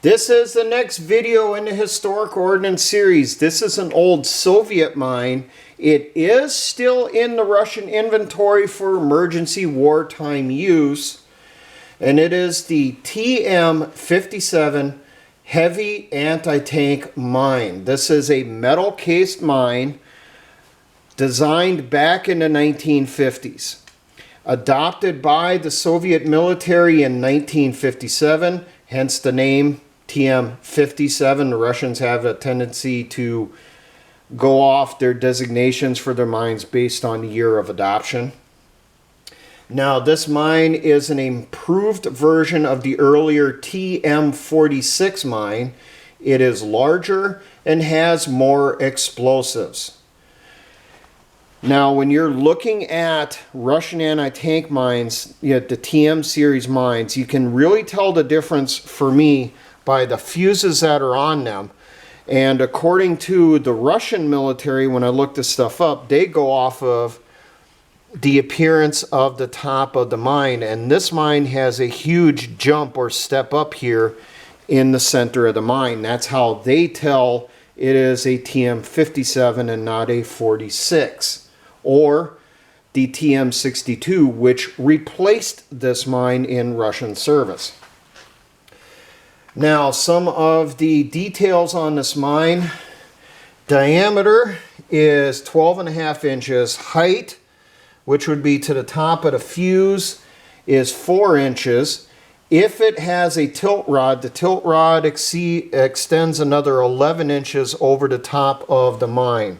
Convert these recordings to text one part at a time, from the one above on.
This is the next video in the Historic Ordnance series. This is an old Soviet mine. It is still in the Russian inventory for emergency wartime use. And it is the TM-57 heavy anti-tank mine. This is a metal cased mine designed back in the 1950s. Adopted by the Soviet military in 1957, hence the name TM-57. The Russians have a tendency to go off their designations for their mines based on the year of adoption. Now, this mine is an improved version of the earlier TM-46 mine. It is larger and has more explosives. Now, when you're looking at Russian anti-tank mines, the TM series mines, you can really tell the difference for me by the fuses that are on them. And according to the Russian military, when I looked this stuff up, they go off of the appearance of the top of the mine. And this mine has a huge jump or step up here in the center of the mine. That's how they tell it is a TM-57 and not a 46. Or the TM-62, which replaced this mine in Russian service. Now, some of the details on this mine. Diameter is 12.5 inches. Height, which would be to the top of the fuse, is 4 inches. If it has a tilt rod, the tilt rod extends another 11 inches over the top of the mine.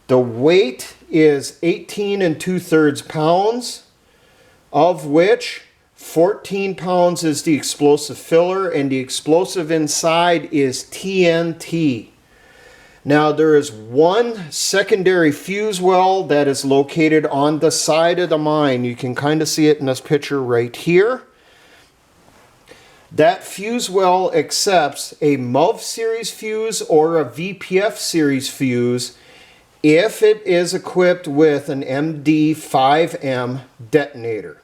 The weight is 18 2/3 pounds, of which 14 pounds is the explosive filler, and the explosive inside is TNT. Now, there is one secondary fuse well that is located on the side of the mine. You can kind of see it in this picture right here. That fuse well accepts a MUV series fuse or a VPF series fuse if it is equipped with an MD5M detonator.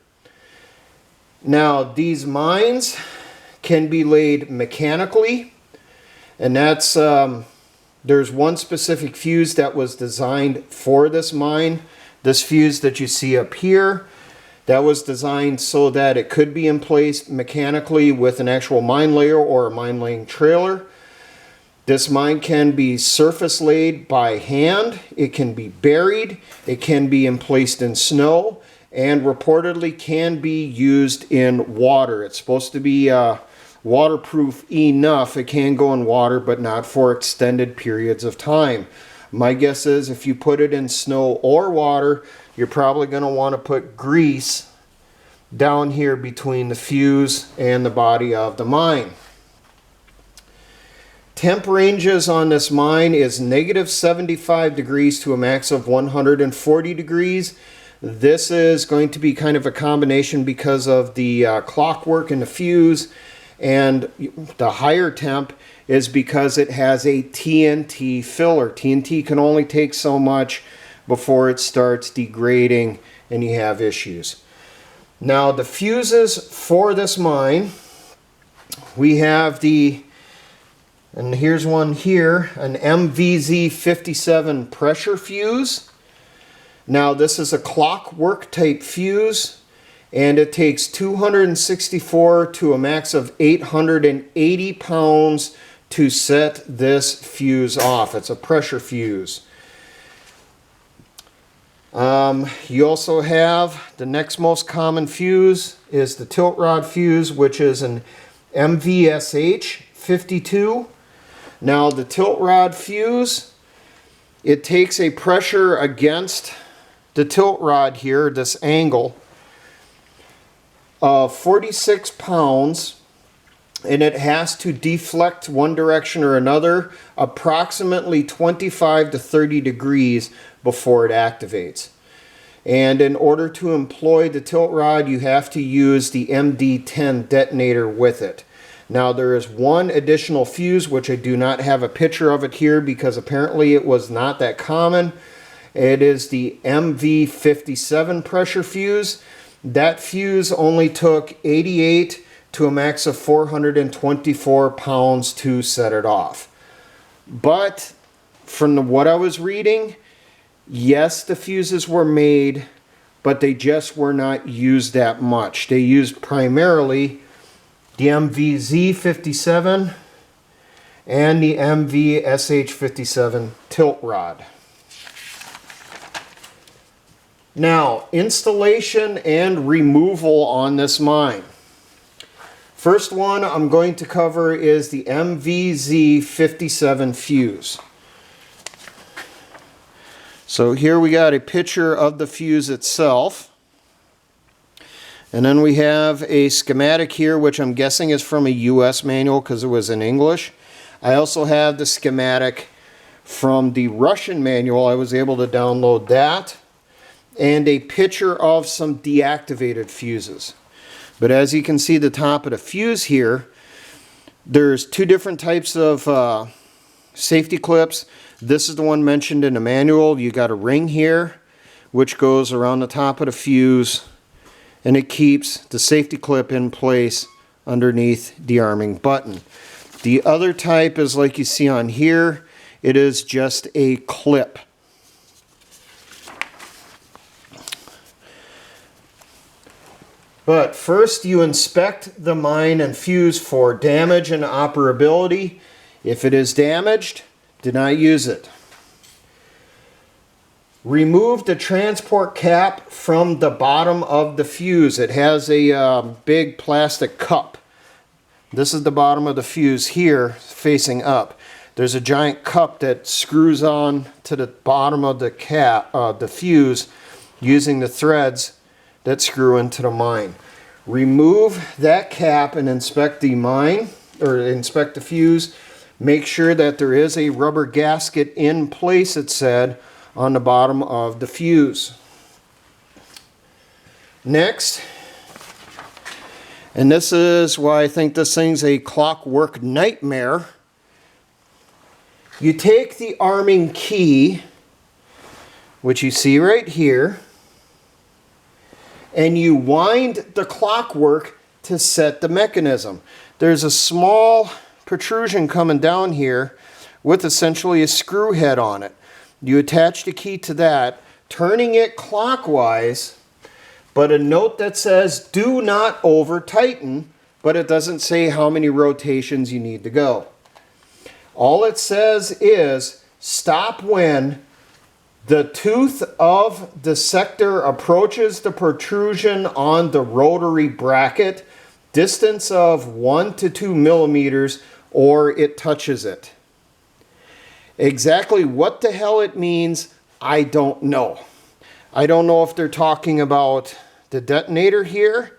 Now, these mines can be laid mechanically, and that's there's one specific fuse that was designed for this mine. This fuse that you see up here, that was designed so that it could be in place mechanically with an actual mine layer or a mine laying trailer. This mine can be surface laid by hand, it can be buried, it can be emplaced in snow, and reportedly can be used in water. It's supposed to be waterproof enough. It can go in water, but not for extended periods of time. My guess is if you put it in snow or water, you're probably going to want to put grease down here between the fuse and the body of the mine. Temp ranges on this mine is -75 degrees to a max of 140 degrees. This is going to be kind of a combination because of the clockwork and the fuse, and the higher temp is because it has a TNT filler. TNT can only take so much before it starts degrading and you have issues. Now, the fuses for this mine, we have and here's one here, an MVZ-57 pressure fuse. Now, this is a clockwork type fuse, and it takes 264 to a max of 880 pounds to set this fuse off. It's a pressure fuse. You also have the next most common fuse is the tilt rod fuse, which is an MVSH-52. Now, the tilt rod fuse, it takes a pressure against the tilt rod here, this angle, of 46 pounds, and it has to deflect one direction or another approximately 25 to 30 degrees before it activates. And in order to employ the tilt rod, you have to use the MD10 detonator with it. Now, there is one additional fuse, which I do not have a picture of it here because apparently it was not that common. It is the MV-57 pressure fuse. That fuse only took 88 to a max of 424 pounds to set it off. But from what I was reading, yes, the fuses were made, but they just were not used that much. They used primarily the MVZ-57 and the MV-SH-57 tilt rod. Now, installation and removal on this mine. First one I'm going to cover is the MVZ-57 fuse. So here we got a picture of the fuse itself. And then we have a schematic here, which I'm guessing is from a US manual because it was in English. I also have the schematic from the Russian manual. I was able to download that. And a picture of some deactivated fuses. But as you can see the top of the fuse here, there's two different types of safety clips. This is the one mentioned in the manual. You got a ring here which goes around the top of the fuse, and it keeps the safety clip in place underneath the arming button. The other type is like you see on here. It is just a clip. But first you inspect the mine and fuse for damage and operability. If it is damaged, do not use it. Remove the transport cap from the bottom of the fuse. It has a big plastic cup. This is the bottom of the fuse here, facing up. There's a giant cup that screws on to the bottom of the cap, the fuse, using the threads that screw into the mine. Remove that cap and inspect the mine, or inspect the fuse. Make sure that there is a rubber gasket in place, it said, on the bottom of the fuse. Next, and this is why I think this thing's a clockwork nightmare. You take the arming key, which you see right here, and you wind the clockwork to set the mechanism. There's a small protrusion coming down here with essentially a screw head on it. You attach the key to that, turning it clockwise, but a note that says do not over tighten, but it doesn't say how many rotations you need to go. All it says is stop when the tooth of the sector approaches the protrusion on the rotary bracket, distance of 1 to 2 millimeters, or it touches it. Exactly what the hell it means, I don't know. I don't know if they're talking about the detonator here,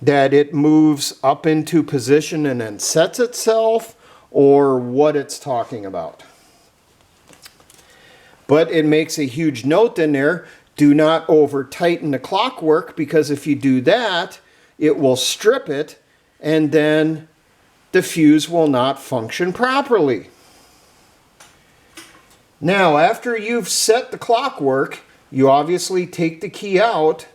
that it moves up into position and then sets itself, or what it's talking about. But it makes a huge note in there, do not over tighten the clockwork, because if you do that, it will strip it and then the fuse will not function properly. Now, after you've set the clockwork, you obviously take the key out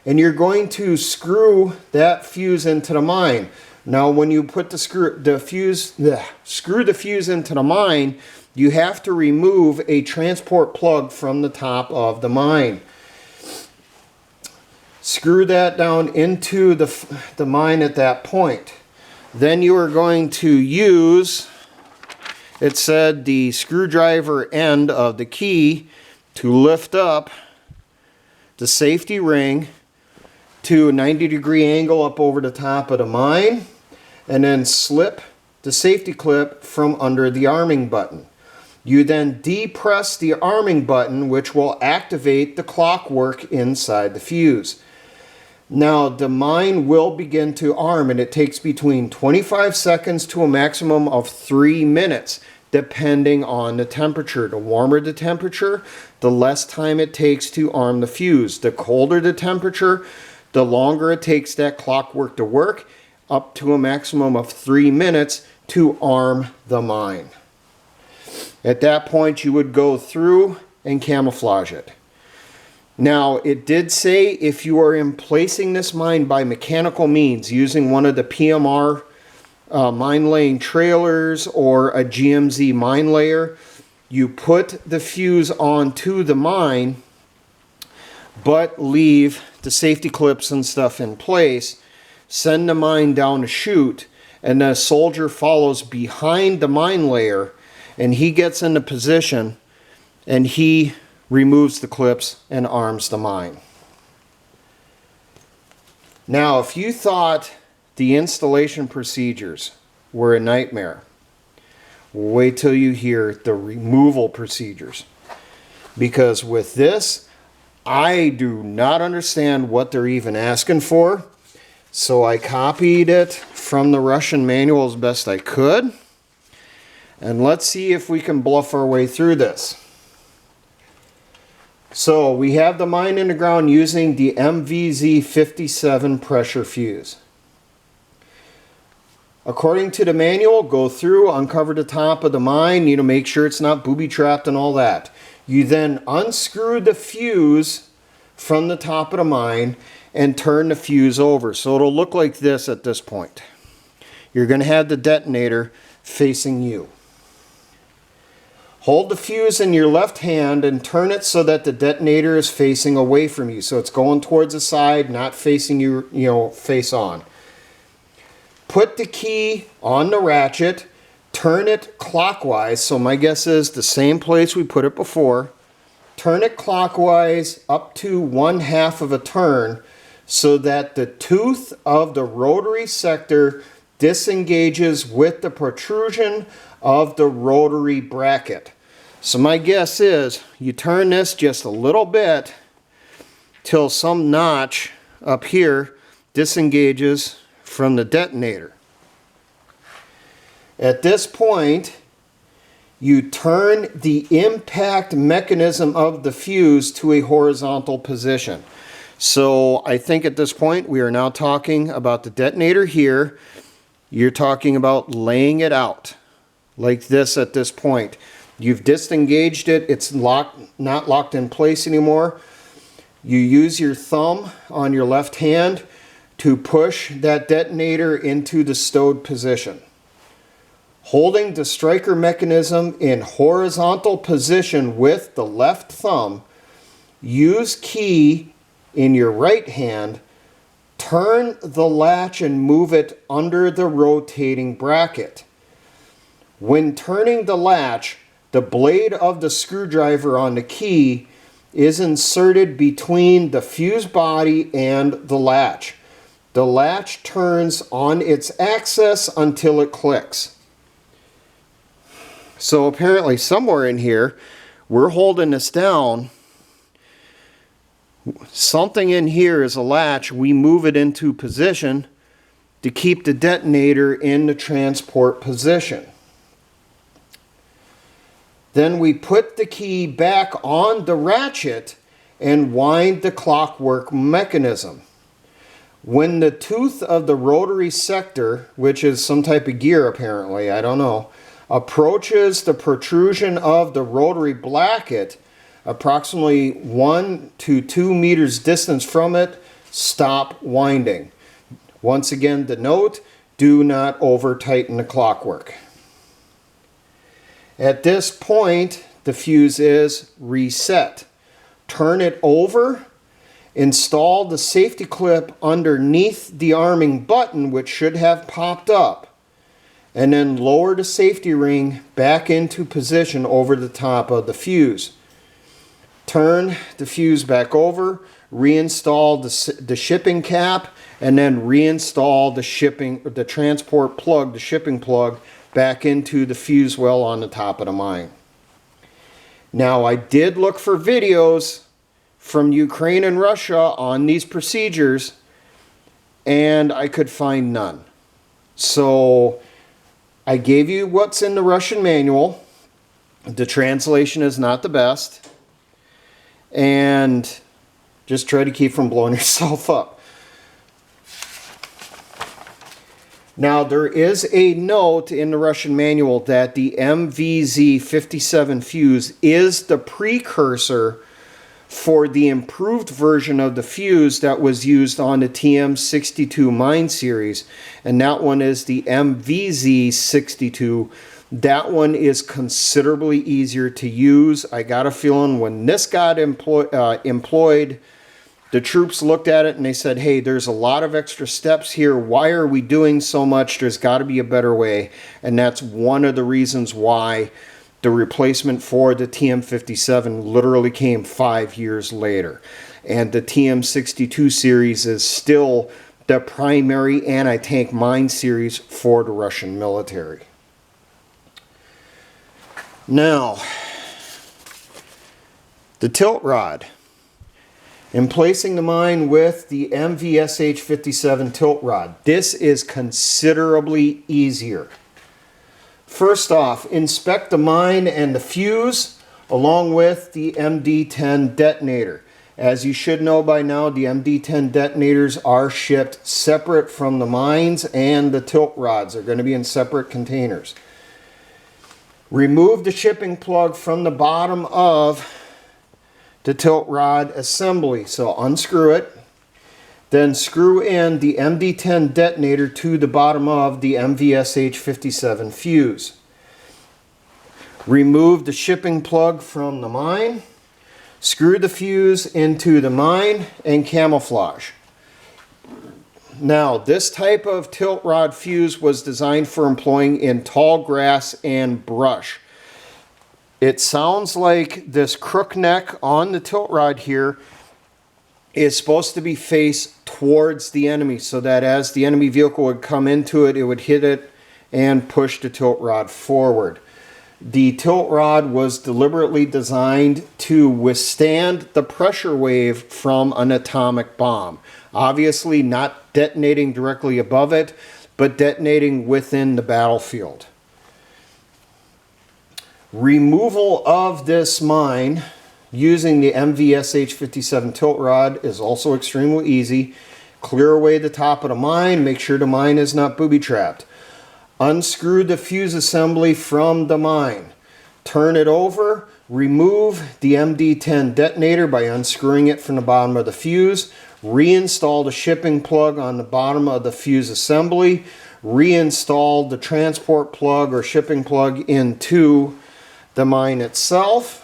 and you're going to screw that fuse into the mine. Now, when you put screw the fuse into the mine, you have to remove a transport plug from the top of the mine. Screw that down into the mine at that point. Then you are going to use, it said, the screwdriver end of the key to lift up the safety ring to a 90-degree angle up over the top of the mine, and then slip the safety clip from under the arming button. You then depress the arming button, which will activate the clockwork inside the fuse. Now the mine will begin to arm, and it takes between 25 seconds to a maximum of 3 minutes, depending on the temperature. The warmer the temperature, the less time it takes to arm the fuse. The colder the temperature, the longer it takes that clockwork to work, up to a maximum of 3 minutes to arm the mine. At that point, you would go through and camouflage it. Now, it did say if you are emplacing this mine by mechanical means using one of the PMR mine laying trailers or a GMZ mine layer, you put the fuse onto the mine but leave the safety clips and stuff in place, send the mine down a chute, and then a soldier follows behind the mine layer, and he gets into position and he removes the clips and arms the mine. Now, if you thought the installation procedures were a nightmare, wait till you hear the removal procedures. Because with this, I do not understand what they're even asking for. So I copied it from the Russian manual as best I could. And let's see if we can bluff our way through this. So we have the mine in the ground using the TM-57 pressure fuse. According to the manual, go through, uncover the top of the mine, make sure it's not booby trapped and all that. You then unscrew the fuse from the top of the mine and turn the fuse over. So it'll look like this at this point. You're going to have the detonator facing you. Hold the fuse in your left hand and turn it so that the detonator is facing away from you. So it's going towards the side, not facing you, face on. Put the key on the ratchet, turn it clockwise. So my guess is the same place we put it before. Turn it clockwise up to 1/2 of a turn so that the tooth of the rotary sector disengages with the protrusion of the rotary bracket. So my guess is you turn this just a little bit till some notch up here disengages from the detonator. At this point, you turn the impact mechanism of the fuse to a horizontal position. So I think at this point we are now talking about the detonator here. You're talking about laying it out like this at this point. You've disengaged it. It's not locked in place anymore. You use your thumb on your left hand to push that detonator into the stowed position. Holding the striker mechanism in horizontal position with the left thumb, use key in your right hand, turn the latch and move it under the rotating bracket. When turning the latch, the blade of the screwdriver on the key is inserted between the fuse body and the latch. The latch turns on its axis until it clicks. So apparently somewhere in here, we're holding this down. Something in here is a latch. We move it into position to keep the detonator in the transport position. Then we put the key back on the ratchet and wind the clockwork mechanism. When the tooth of the rotary sector, which is some type of gear apparently, I don't know, approaches the protrusion of the rotary bracket, approximately 1 to 2 meters distance from it, stop winding. Once again, the note, do not over tighten the clockwork. At this point, the fuse is reset. Turn it over, install the safety clip underneath the arming button, which should have popped up, and then lower the safety ring back into position over the top of the fuse. Turn the fuse back over, reinstall the shipping cap, and then reinstall the transport plug, the shipping plug, back into the fuse well on the top of the mine. Now, I did look for videos from Ukraine and Russia on these procedures, and I could find none. So I gave you what's in the Russian manual. The translation is not the best. And just try to keep from blowing yourself up. Now, there is a note in the Russian manual that the MVZ-57 fuse is the precursor for the improved version of the fuse that was used on the TM-62 mine series, and that one is the MVZ-62. That one is considerably easier to use. I got a feeling when this got employed, the troops looked at it and they said, hey, there's a lot of extra steps here. Why are we doing so much? There's got to be a better way. And that's one of the reasons why the replacement for the TM-57 literally came 5 years later. And the TM-62 series is still the primary anti-tank mine series for the Russian military. Now, the tilt rod. In placing the mine with the MVSH-57 tilt rod, this is considerably easier. First off, inspect the mine and the fuse along with the MD-10 detonator. As you should know by now, the MD-10 detonators are shipped separate from the mines, and the tilt rods are going to be in separate containers. Remove the shipping plug from the bottom of the tilt rod assembly. So unscrew it, then screw in the MD-10 detonator to the bottom of the MVSH-57 fuse. Remove the shipping plug from the mine, screw the fuse into the mine, and camouflage. Now, this type of tilt rod fuse was designed for employing in tall grass and brush. It sounds like this crook neck on the tilt rod here is supposed to be faced towards the enemy, so that as the enemy vehicle would come into it, it would hit it and push the tilt rod forward. The tilt rod was deliberately designed to withstand the pressure wave from an atomic bomb. Obviously not detonating directly above it, but detonating within the battlefield. Removal of this mine using the MVSH-57 tilt rod is also extremely easy. Clear away the top of the mine, make sure the mine is not booby-trapped. Unscrew the fuse assembly from the mine. Turn it over, remove the MD-10 detonator by unscrewing it from the bottom of the fuse. Reinstall the shipping plug on the bottom of the fuse assembly. Reinstall the transport plug or shipping plug into the mine itself.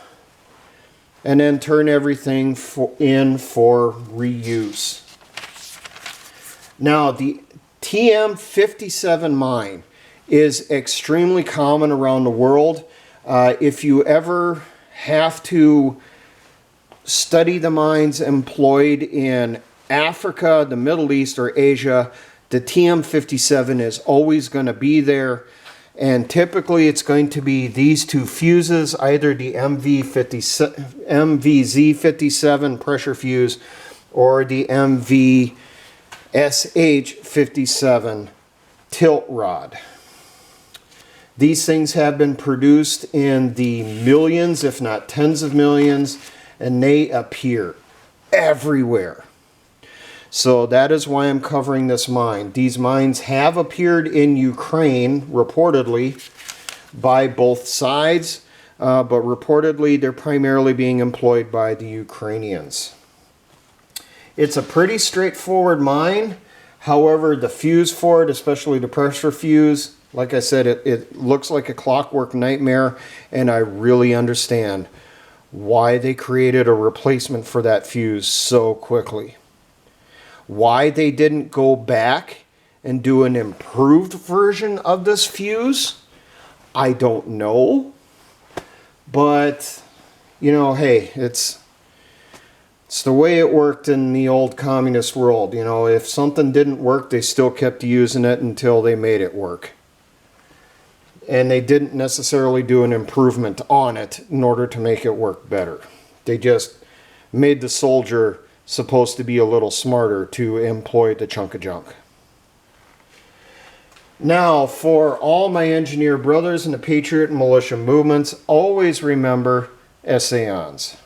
And then turn everything in for reuse. Now, the TM-57 mine is extremely common around the world. If you ever have to study the mines employed in Africa, the Middle East, or Asia, the TM-57 is always going to be there. And typically it's going to be these two fuses, either the MVZ-57 pressure fuse or the MVSH-57 tilt rod. These things have been produced in the millions, if not tens of millions, and they appear everywhere. So that is why I'm covering this mine. These mines have appeared in Ukraine, reportedly, by both sides, but reportedly they're primarily being employed by the Ukrainians. It's a pretty straightforward mine. However, the fuse for it, especially the pressure fuse, like I said, it looks like a clockwork nightmare, and I really understand why they created a replacement for that fuse so quickly. Why they didn't go back and do an improved version of this fuse, I don't know. But, you know, hey, it's the way it worked in the old communist world. You know, if something didn't work, they still kept using it until they made it work. And they didn't necessarily do an improvement on it in order to make it work better. They just made the soldier supposed to be a little smarter to employ the chunk of junk. Now, for all my engineer brothers in the Patriot and militia movements, always remember essayons.